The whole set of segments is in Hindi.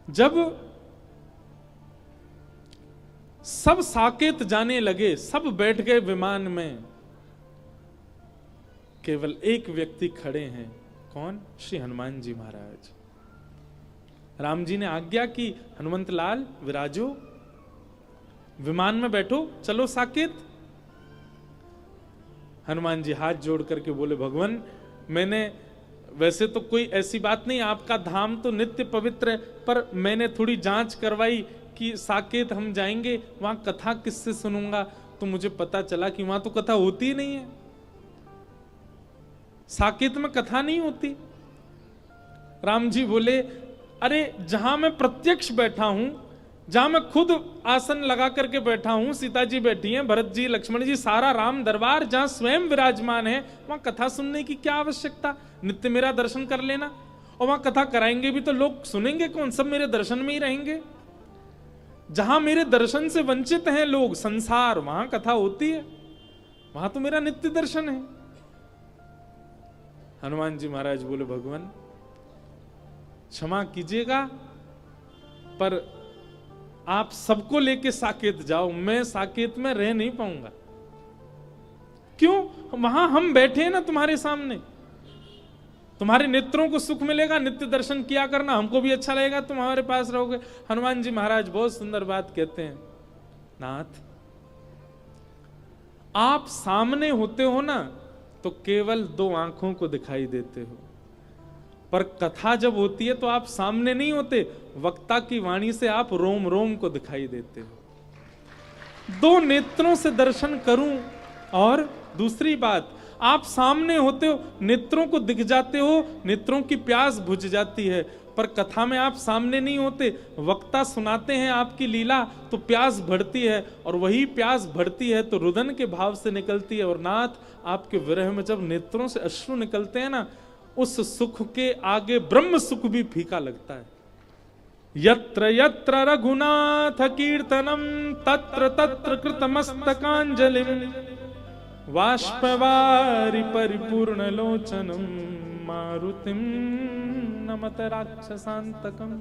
जब सब साकेत जाने लगे, सब बैठ गए विमान में, केवल एक व्यक्ति खड़े हैं। कौन? श्री हनुमान जी महाराज। राम जी ने आज्ञा की, हनुमंत लाल विराजो, विमान में बैठो, चलो साकेत। हनुमान जी हाथ जोड़ करके बोले, भगवान मैंने, वैसे तो कोई ऐसी बात नहीं, आपका धाम तो नित्य पवित्र है, पर मैंने थोड़ी जांच करवाई कि साकेत हम जाएंगे, वहां कथा किससे सुनूंगा, तो मुझे पता चला कि वहां तो कथा होती ही नहीं है, साकेत में कथा नहीं होती। राम जी बोले, अरे जहां मैं प्रत्यक्ष बैठा हूं, जहां मैं खुद आसन लगा करके बैठा हूं, सीता जी बैठी हैं, भरत जी, लक्ष्मण जी, सारा राम दरबार जहां स्वयं विराजमान है, वहां कथा सुनने की क्या आवश्यकता? नित्य मेरा दर्शन कर लेना, और वहां कथा कराएंगे भी तो लोग सुनेंगे कौन? सब मेरे दर्शन में ही रहेंगे। जहां मेरे दर्शन से वंचित हैं लोग, संसार, वहां कथा होती है, वहां तो मेरा नित्य दर्शन है। हनुमान जी महाराज बोले, भगवान क्षमा कीजिएगा, पर आप सबको लेके साकेत जाओ, मैं साकेत में रह नहीं पाऊंगा। क्यों? वहां हम बैठे हैं ना तुम्हारे सामने, तुम्हारे नेत्रों को सुख मिलेगा, नित्य दर्शन किया करना, हमको भी अच्छा लगेगा, तुम हमारे पास रहोगे। हनुमान जी महाराज बहुत सुंदर बात कहते हैं, नाथ आप सामने होते हो ना तो केवल दो आंखों को दिखाई देते हो, पर कथा जब होती है तो आप सामने नहीं होते, वक्ता की वाणी से आप रोम रोम को दिखाई देते हो। दो नेत्रों से दर्शन करूं, और दूसरी बात, आप सामने होते हो, नेत्रों को दिख जाते हो, नेत्रों की प्यास बुझ जाती है, पर कथा में आप सामने नहीं होते, वक्ता सुनाते हैं आपकी लीला तो प्यास बढ़ती है, और वही प्यास बढ़ती है तो रुदन के भाव से निकलती है। और नाथ आपके विरह में जब नेत्रों से अश्रु निकलते हैं ना, उस सुख के आगे ब्रह्म सुख भी फीका लगता है। यत्र यत्र रघुनाथ कीर्तनम तत्र तत्र कृतमस्तकांजलिम वाष्पवारि परिपूर्ण लोचनम मारुतिम नमत राक्षसांतकम।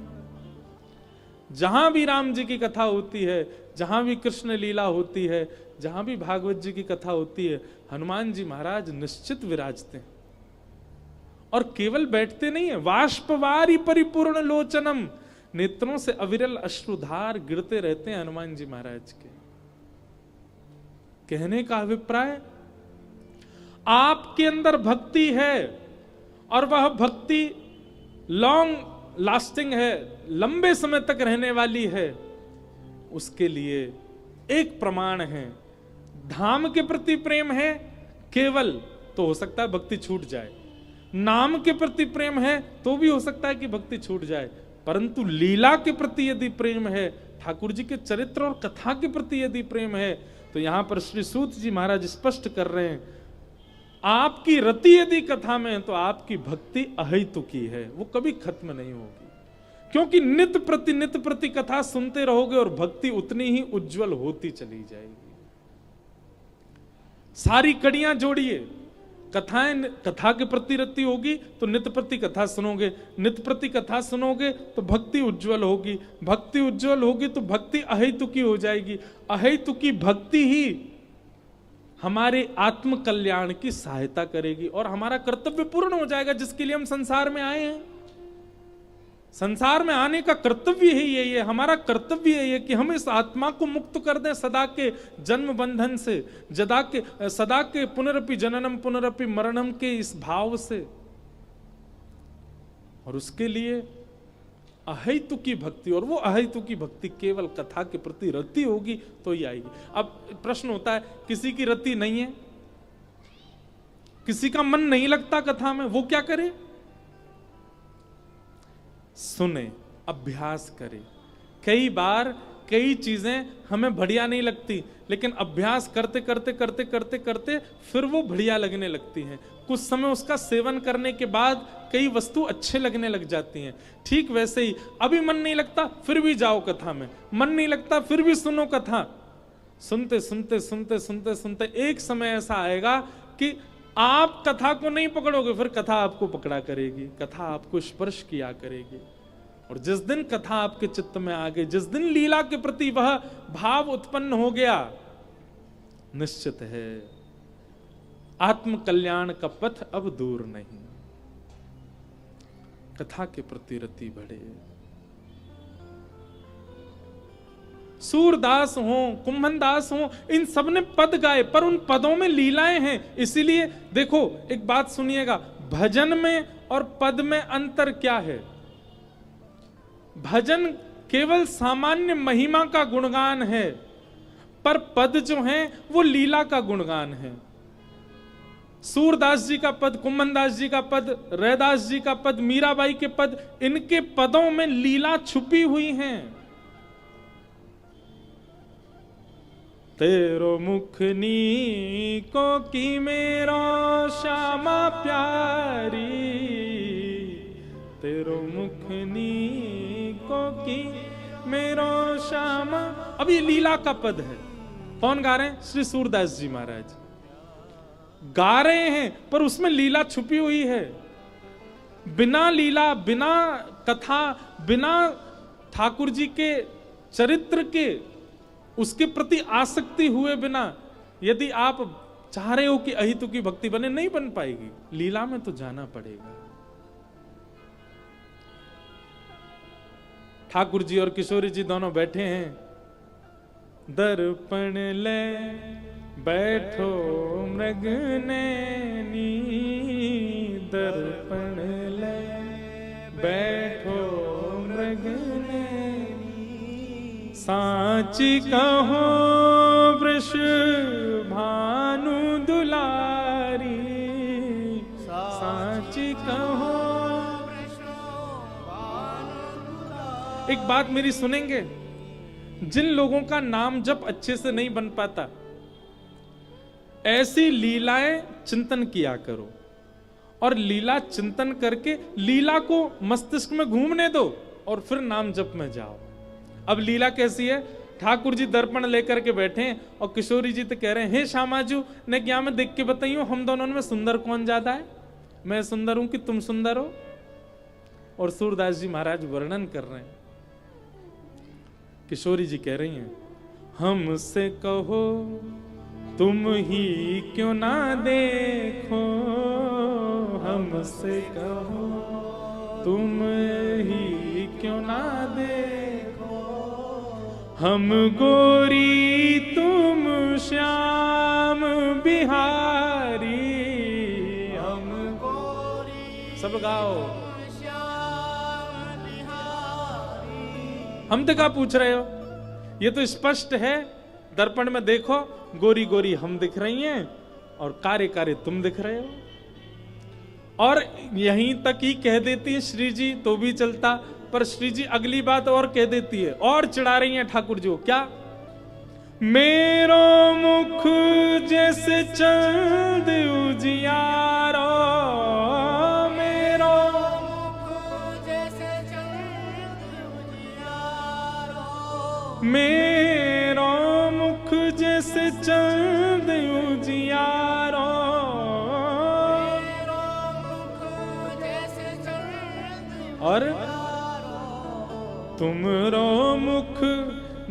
जहां भी राम जी की कथा होती है, जहां भी कृष्ण लीला होती है, जहां भी भागवत जी की कथा होती है, हनुमान जी महाराज निश्चित विराजते हैं, और केवल बैठते नहीं है, वाष्पवारि परिपूर्ण लोचनम, नेत्रों से अविरल अश्रुधार गिरते रहते हैं हनुमान जी महाराज के। कहने का अभिप्राय, आपके अंदर भक्ति है और वह भक्ति लॉन्ग लास्टिंग है, लंबे समय तक रहने वाली है, उसके लिए एक प्रमाण है, धाम के प्रति प्रेम है केवल, तो हो सकता है भक्ति छूट जाए, नाम के प्रति प्रेम है तो भी हो सकता है कि भक्ति छूट जाए, परंतु लीला के प्रति यदि प्रेम है, ठाकुर जी के चरित्र और कथा के प्रति यदि प्रेम है, तो यहां पर श्री सूत जी महाराज स्पष्ट कर रहे हैं, आपकी रति यदि कथा में है तो आपकी भक्ति अहेतुकी है, वो कभी खत्म नहीं होगी, क्योंकि नित्य प्रति कथा सुनते रहोगे और भक्ति उतनी ही उज्जवल होती चली जाएगी। सारी कड़ियां जोड़िए, कथा के प्रति रति होगी तो नित्य प्रति कथा सुनोगे, नित्य प्रति कथा सुनोगे तो भक्ति उज्जवल होगी, भक्ति उज्जवल होगी तो भक्ति अहेतुकी हो जाएगी, अहेतुकी भक्ति ही हमारे आत्म कल्याण की सहायता करेगी और हमारा कर्तव्य पूर्ण हो जाएगा, जिसके लिए हम संसार में आए हैं। संसार में आने का कर्तव्य ही यही है, हमारा कर्तव्य यही है कि हम इस आत्मा को मुक्त कर दें सदा के जन्म बंधन से, सदा के पुनरपि जननम पुनरपि मरणम के इस भाव से, और उसके लिए अहेतुकी भक्ति, और वो अहेतुकी भक्ति केवल कथा के प्रति रति होगी तो ही आएगी। अब प्रश्न होता है, किसी की रति नहीं है, किसी का मन नहीं लगता कथा में, वो क्या करे? सुने, अभ्यास करे। कई बार कई चीजें हमें बढ़िया नहीं लगती, लेकिन अभ्यास करते करते करते करते करते फिर वो बढ़िया लगने लगती हैं। कुछ समय उसका सेवन करने के बाद कई वस्तु अच्छे लगने लग जाती हैं। ठीक वैसे ही अभी मन नहीं लगता फिर भी जाओ कथा में, मन नहीं लगता फिर भी सुनो कथा। सुनते सुनते सुनते सुनते सुनते एक समय ऐसा आएगा कि आप कथा को नहीं पकड़ोगे, फिर कथा आपको पकड़ा करेगी, कथा आपको स्पर्श किया करेगी। और जिस दिन कथा आपके चित्त में आ गई, जिस दिन लीला के प्रति वह भाव उत्पन्न हो गया, निश्चित है आत्म कल्याण का पथ अब दूर नहीं। कथा के प्रति रति बढ़े। सूरदास हो, कुंभनदास हो, इन सब ने पद गाए, पर उन पदों में लीलाएं हैं। इसीलिए देखो, एक बात सुनिएगा, भजन में और पद में अंतर क्या है? भजन केवल सामान्य महिमा का गुणगान है, पर पद जो है वो लीला का गुणगान है। सूरदास जी का पद, कुंभनदास जी का पद, रैदास जी का पद, मीराबाई के पद, इनके पदों में लीला छुपी हुई है। तेरो मुख नीको की मेरो श्यामा प्यारी, तेरो मुख नीको की मेरो श्यामा। अब ये लीला का पद है। कौन गा रहे हैं? श्री सूरदास जी महाराज गा रहे हैं, पर उसमें लीला छुपी हुई है। बिना लीला, बिना कथा, बिना ठाकुर जी के चरित्र के, उसके प्रति आसक्ति हुए बिना यदि आप चाह रहे हो कि अहितु की भक्ति बने, नहीं बन पाएगी। लीला में तो जाना पड़ेगा। ठाकुर जी और किशोरी जी दोनों बैठे हैं। दर्पण ले बैठो मृग नैनी, दर्पण ले बैठो मृग नैनी, साची कहो वृष भानु दुलारी, साची कहो। एक बात मेरी सुनेंगे, जिन लोगों का नाम जप अच्छे से नहीं बन पाता, ऐसी लीलाएं चिंतन किया करो, और लीला चिंतन करके लीला को मस्तिष्क में घूमने दो और फिर नाम जप में जाओ। अब लीला कैसी है? ठाकुर जी दर्पण लेकर के बैठे हैं और किशोरी जी तो कह रहे हैं, हे श्यामाजू ने क्या मैं देख के बताइयो हम दोनों में सुंदर कौन ज्यादा है? मैं सुंदर हूं कि तुम सुंदर हो? और सूरदास जी महाराज वर्णन कर रहे हैं। किशोरी जी कह रही हैं, हमसे कहो तुम ही क्यों ना देखो, हमसे कहो तुम ही क्यों ना देखो, हम गोरी तुम श्याम बिहारी, हम गोरी। सब गाओ। हम तो क्या पूछ रहे हो? ये तो स्पष्ट है, दर्पण में देखो, गोरी गोरी हम दिख रही हैं और कारे कारे तुम दिख रहे हो। और यहीं तक ही कह देती है श्री जी तो भी चलता, पर श्री जी अगली बात और कह देती है, और चिढ़ा रही हैं ठाकुर जी को। क्या? मेरो मुख जैसे चंद उजियारो, मेरो मुख जैसे चंद उजियारो, मेरो मुख जैसे चंद उजियारो, मेरो मुख जैसे चंद, और तुमरो मुख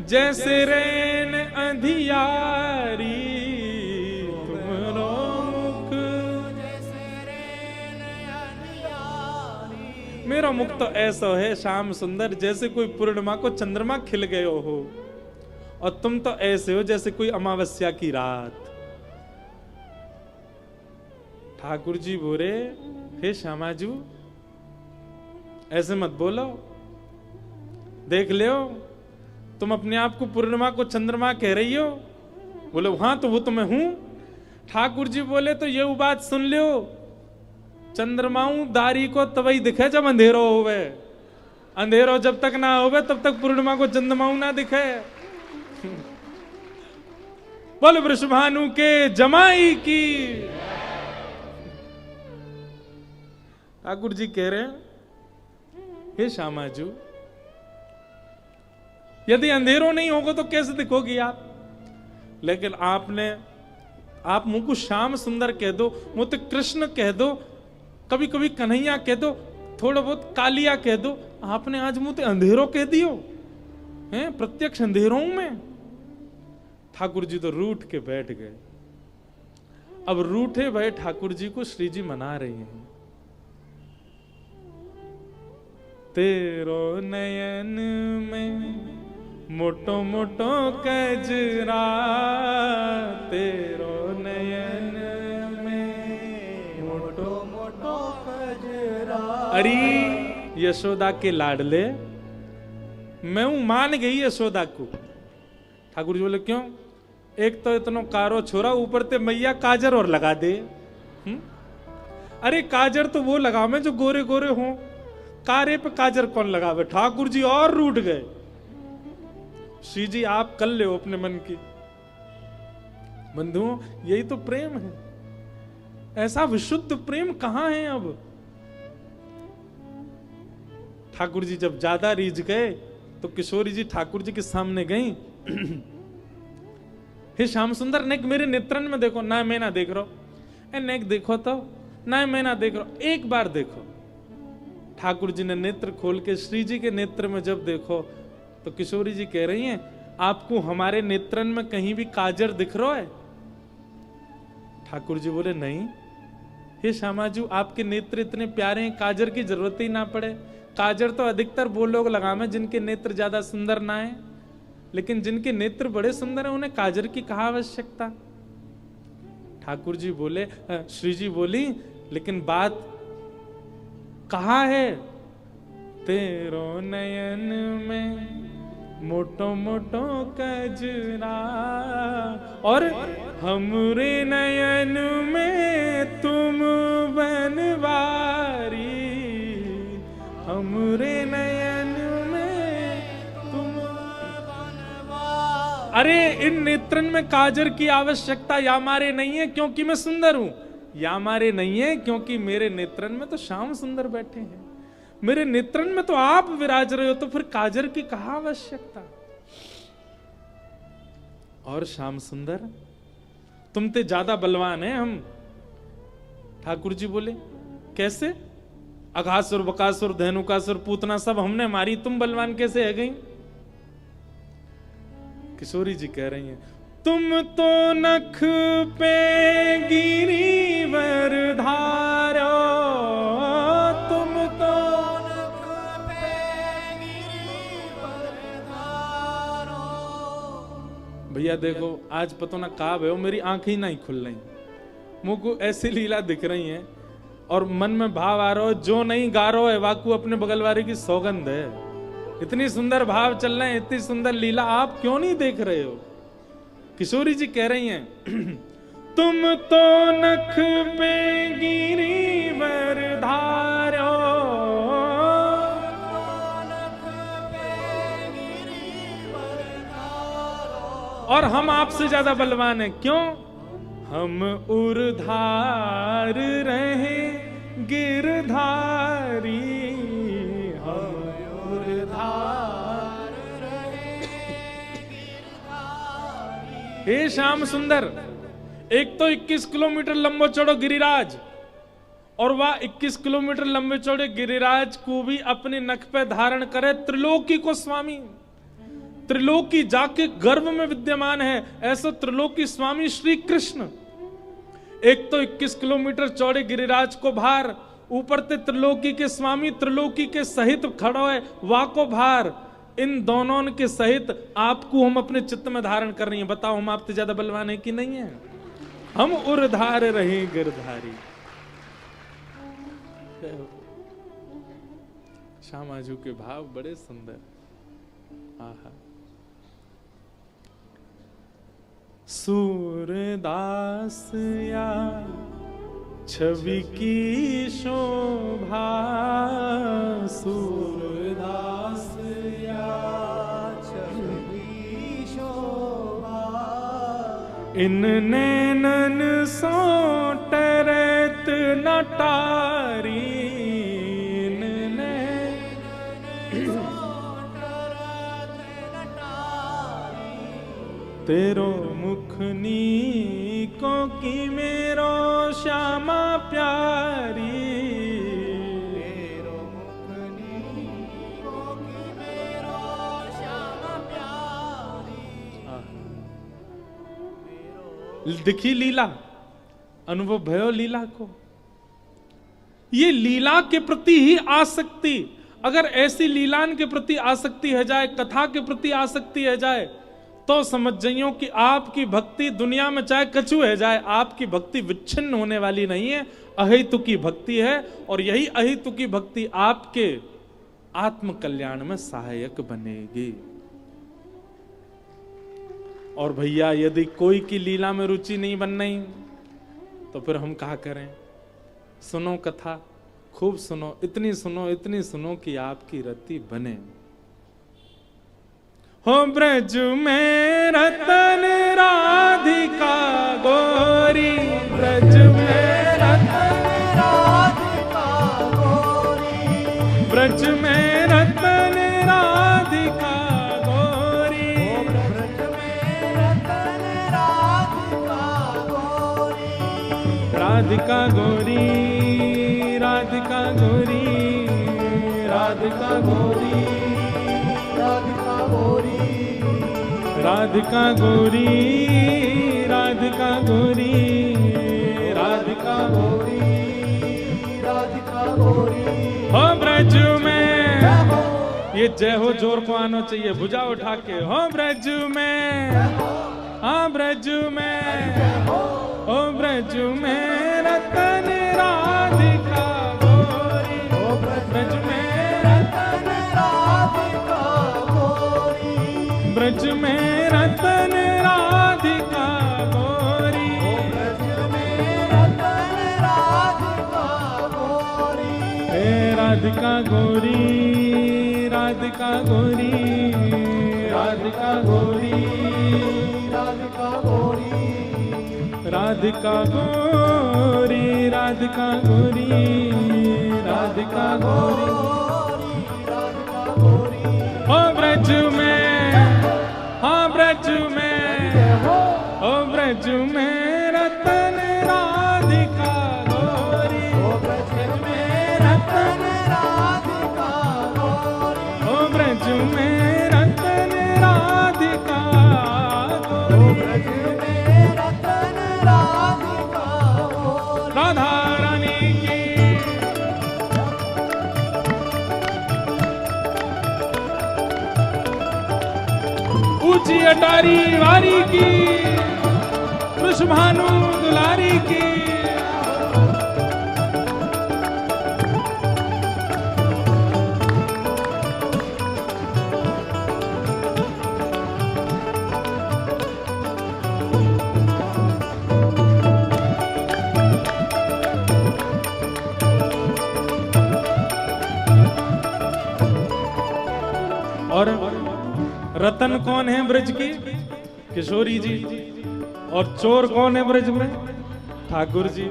जैसे रैन अंधियारी, तुमरो मुख जैसे रैन अंधियारी। मेरा मुख तो ऐसा है श्याम सुंदर जैसे कोई पूर्णिमा को चंद्रमा खिल गए हो, और तुम तो ऐसे हो जैसे कोई अमावस्या की रात। ठाकुर जी बोले, हे श्यामाजू ऐसे मत बोलो, देख ले तुम अपने आप को पूर्णिमा को चंद्रमा कह रही हो। बोले हाँ तो वो तो मैं हूं। ठाकुर जी बोले तो ये बात सुन लो, चंद्रमाऊ दारी को तभी दिखे जब अंधेरो होवे, अंधेरो जब तक ना होवे तब तक पूर्णिमा को चंद्रमाऊ ना दिखे। बोल वृषभानु के जमाई की। ठाकुर जी कह रहे हैं, हे श्यामाजू यदि अंधेरों नहीं होगा तो कैसे दिखोगी आप? लेकिन आप मुझको श्याम सुंदर कह दो, मुझे कृष्ण कह दो, कभी कभी कन्हैया कह दो, थोड़ा बहुत कालिया कह दो, आपने आज मुझे अंधेरों कह दियो हैं, प्रत्यक्ष अंधेरों में। ठाकुर जी तो रूठ के बैठ गए। अब रूठे भय ठाकुर जी को श्री जी मना रही हैं। तेरो नयन में मोटो मोटो कजरा, तेरो नयन में मोटो मोटो कजरा। अरे यशोदा के लाडले, मैं हूं, मान गई यशोदा को। ठाकुर जी बोले क्यों? एक तो इतना कारो छोरा, ऊपर ते मैया काजर और लगा दे। अरे काजर तो वो लगावे जो गोरे गोरे हों, कारे पे काजर कौन लगावे? ठाकुर जी और रूठ गए। श्री जी आप कर ले अपने मन की। बंधुओं, यही तो प्रेम है। ऐसा विशुद्ध प्रेम कहां है अब? ठाकुर जी जब ज्यादा रीझ गए तो किशोरी जी ठाकुर जी के सामने गई। हे श्याम सुंदर, नेक मेरे नेत्रन में देखो। ना मैं ना देख रहा हूं। नेक देखो तो। ना मैं ना देख रहा हूं, एक बार देखो। ठाकुर जी ने नेत्र खोल के श्री जी के नेत्र में जब देखो तो किशोरी जी कह रही हैं, आपको हमारे नेत्रन में कहीं भी काजर दिख रहा है? ठाकुर जी बोले नहीं। हे श्यामाजू, आपके नेत्र इतने प्यारे हैं, काजर की जरूरत ही ना पड़े। काजर तो अधिकतर वो लोग लगावे जिनके नेत्र ज्यादा सुंदर ना है, लेकिन जिनके नेत्र बड़े सुंदर हैं उन्हें काजर की कहाँ आवश्यकता? ठाकुर जी बोले, श्री जी बोली, लेकिन बात कहाँ है? तेरो नयन में मोटो मोटो कजरा, और हमरे नयन में तुम बनवारी, हमरे नयन में तुम बनवारी। अरे इन नेत्रन में काजर की आवश्यकता या मारे नहीं है क्योंकि मैं सुंदर हूं, या मारे नहीं है क्योंकि मेरे नेत्रन में तो श्याम सुंदर बैठे हैं। मेरे नेत्रन में तो आप विराज रहे हो, तो फिर काजर की कहाँ आवश्यकता? और श्याम सुंदर, तुम ते ज्यादा बलवान है हम। ठाकुर जी बोले कैसे? अघासुर, बकासुर, धेनुकासुर, पूतना सब हमने मारी, तुम बलवान कैसे है गई? किशोरी जी कह रही हैं, तुम तो नख पे गिरिवर धारो, तुम तो नख पे गिरिवर धारो। भैया देखो, आज पता ना कहा है, मेरी आंखें ही नहीं खुल रही, मुझ को ऐसी लीला दिख रही है और मन में भाव आ रहा हो, जो नहीं गा रहा है वाकू अपने बगल वाले की सौगंध है। इतनी सुंदर भाव चल रहे हैं, इतनी सुंदर लीला, आप क्यों नहीं देख रहे हो? किशोरी जी कह रही हैं, तुम तो नख पे गिरिवर धारो, और हम आपसे ज्यादा बलवान हैं। क्यों? हम उर्धार रहे गिरधारी, हम उर्धार रहे गिरधारी। हे श्याम सुंदर, एक तो 21 किलोमीटर लंबो चौड़ो गिरिराज, और वह 21 किलोमीटर लंबे चौड़े गिरिराज को भी अपने नख पे धारण करे त्रिलोकी को स्वामी। त्रिलोकी जाके गर्भ में विद्यमान है, ऐसा त्रिलोकी स्वामी श्री कृष्ण। एक तो 21 किलोमीटर चौड़े गिरिराज को भार, ऊपर ते त्रिलोकी के स्वामी त्रिलोकी के सहित खड़ो है, वाको भार। इन दोनों के सहित आपको हम अपने चित्त में धारण कर रही हैं। बताओ हम आपसे ज्यादा बलवान है कि नहीं है? हम उर्धार रहे गिरधारी। श्यामाजू के भाव बड़े सुंदर। आहा, सूरदास या छवि की शोभा, सूरदास या छवि की शोभा, इन नैनन सो टरत नटारी, इन नैनन तेरो मुखनी को की मेरो श्यामा प्यारी, तेरो दिखी लीला, अनुभव भयो लीला को। ये लीला के प्रति ही आसक्ति, अगर ऐसी लीलान के प्रति आसक्ति है जाए, कथा के प्रति आसक्ति है जाए, तो समझ जाइयो कि आपकी भक्ति दुनिया में चाहे कछु है जाए, आपकी भक्ति विच्छिन्न होने वाली नहीं है, अहेतु की भक्ति है। और यही अहेतु की भक्ति आपके आत्म कल्याण में सहायक बनेगी। और भैया यदि कोई की लीला में रुचि नहीं बन रही तो फिर हम क्या करें? सुनो कथा, खूब सुनो, इतनी सुनो कि आपकी रति बने। हो ब्रज में रतन राधिका गोरी, ब्रज में रतन राधिका गोरी, ब्रज में रतन राधिका गोरी, ब्रज में रतन राधिका गोरी, राधिका गोरी, राधिका गोरी, राधिका गोरी, राधिका गोरी, राधिका गोरी, राधिका गोरी, राधिका गोरी। हो ब्रज में, ये जय हो जोर को आना चाहिए, भुजा उठा के। हो ब्रज में, हाँ ब्रज में, हो ब्रज में रतन राधिका गोरी, हो ब्रज में रतन राधिका गोरी, ब्रज में रतन राधिका गोरी, ब्रज में रतन राधिका गोरी, हे राधिका गोरी, राधिका गोरी, राधिका गोरी, राधिका गोरी, राधिका गोरी, राधिका गोरी, राधिका गोरी, राधिका गोरी। हो ब्रज में, हाँ ब्रज में, हो ब्रज में रतन राधिका गोरी, हो ब्रज में रतन राधिका गोरी, हो ब्रज में रतन राधिका गोरी, हो ब्रज में रतन राधिका गोरी। राधा रानी की ऊंची अटारी वारी की, वृषभानु दुलारी की। और रतन कौन है ब्रज की? किशोरी जी। और चोर कौन है ब्रज में? ठाकुर जी।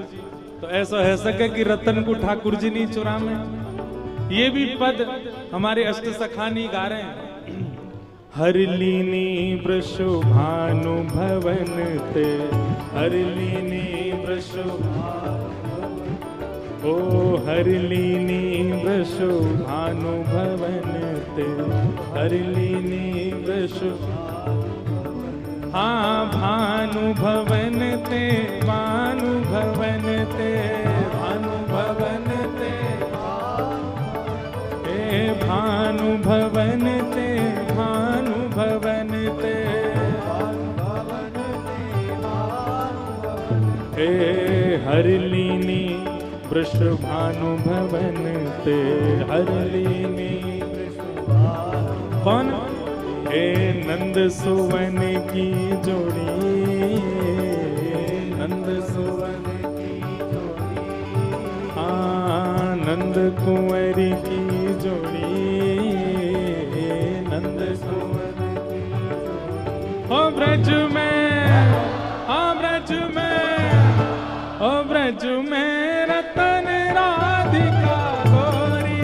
तो ऐसा है सके कि रतन को ठाकुर जी नहीं चुरा में। ये भी पद हमारे अष्ट सखानी गा रहे हैं। हरलीनी वृषु भानु भवन ते, हरलीनी वृषु ओ हरलीनी वृषु भानु भवन ते, हरलीनी वृषु, हाँ भानु भवन ते, भानु भवन ते, भानु भवन ते, हे भानु भवन ते, भानु भवन ते, हे हरलीनी वृषभानु भवन ते, हरलीनी कौन? हे नंद सुवन की जोड़ी, नंद सुवन की जोड़ी, हाँ नंद कुंवरी की जोड़ी, नंद सुवन की जोड़ी। हो ब्रज में, हाँ ब्रज में, हो ब्रज में रतन राधिका गोरी,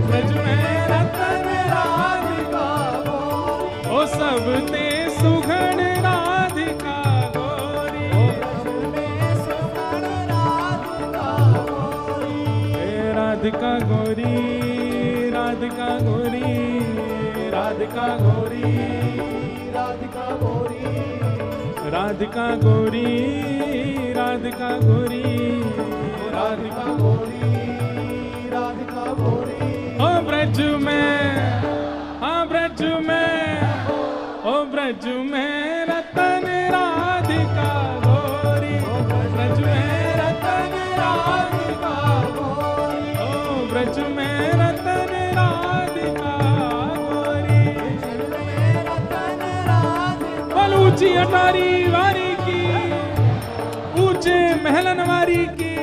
ब्रज में रतन राधिका गोरी, ओ सब ते सुघड़ राधिका गोरी, ब्रज में सुघड़ राधिका गोरी, हे राधिका गोरी, राधिका गोरी, राधिका गोरी, राधिका गोरी, राधिका गोरी, राधिका गोरी, राधिका गोरी, राधिका गोरी। ओ ब्रज में, हाँ ब्रज में, ओ ब्रज में रतन राधिका गोरी, ब्रज में रतन राधिका गोरी, ओ ब्रज में रतन राधिका गोरी। बल ऊंची अटारी वारी की, ऊंचे महलन वारी की।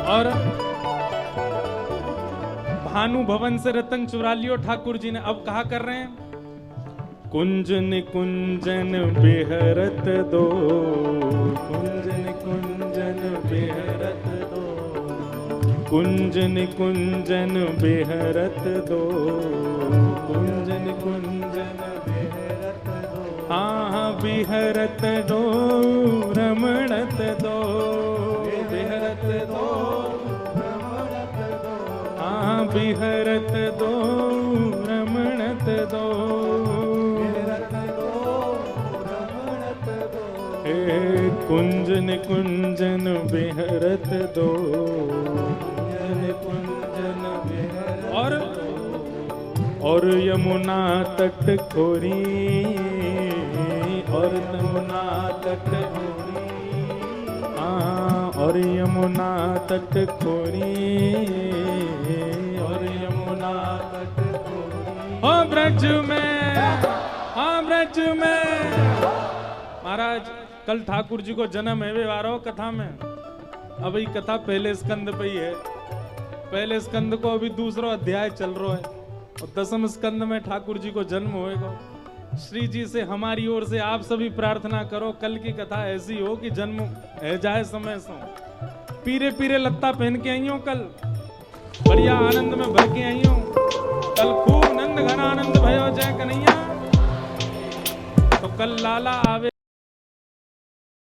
और भानु भवन से रतन चुरा लियो ठाकुर जी ने। अब कहा कर रहे हैं, कुंजन कुंजन बेहरत दो, कुंजन कुंजन बेहरत दो, कुंजन कुंजन बेहरत दो, कुंजन कुंजन बेहरत दो, हाँ बिहरत दो, रमणत दो, बिहरत दो, हाँ बिहरत दो, रमणत दो, हे कुंजन कुंजन बिहरत दो, कुंजन बिहरत। और यमुना तट खोरी, और यमुना तट खोरी, हाँ और यमुना तट खोरी, और यमुना तट खोरी। ओ ब्रज में, हाँ ब्रज में। महाराज कल ठाकुर जी को जन्म है वे वारो कथा में। अब ये कथा पहले स्कंद पे ही है। पहले स्कंद को अभी दूसरा अध्याय चल रहा है और 10वें स्कंद में ठाकुर जी को जन्म होएगा। श्री जी से हमारी ओर से आप सभी प्रार्थना करो कल की कथा ऐसी हो कि जन्म है जाए समय से। पीरे पीरे लत्ता पहन के आई हो कल, बढ़िया आनंद में भर के आई हो कल। खूब नंद घन आनंद भयो जय कन्हैया। तो कल लाला आवे।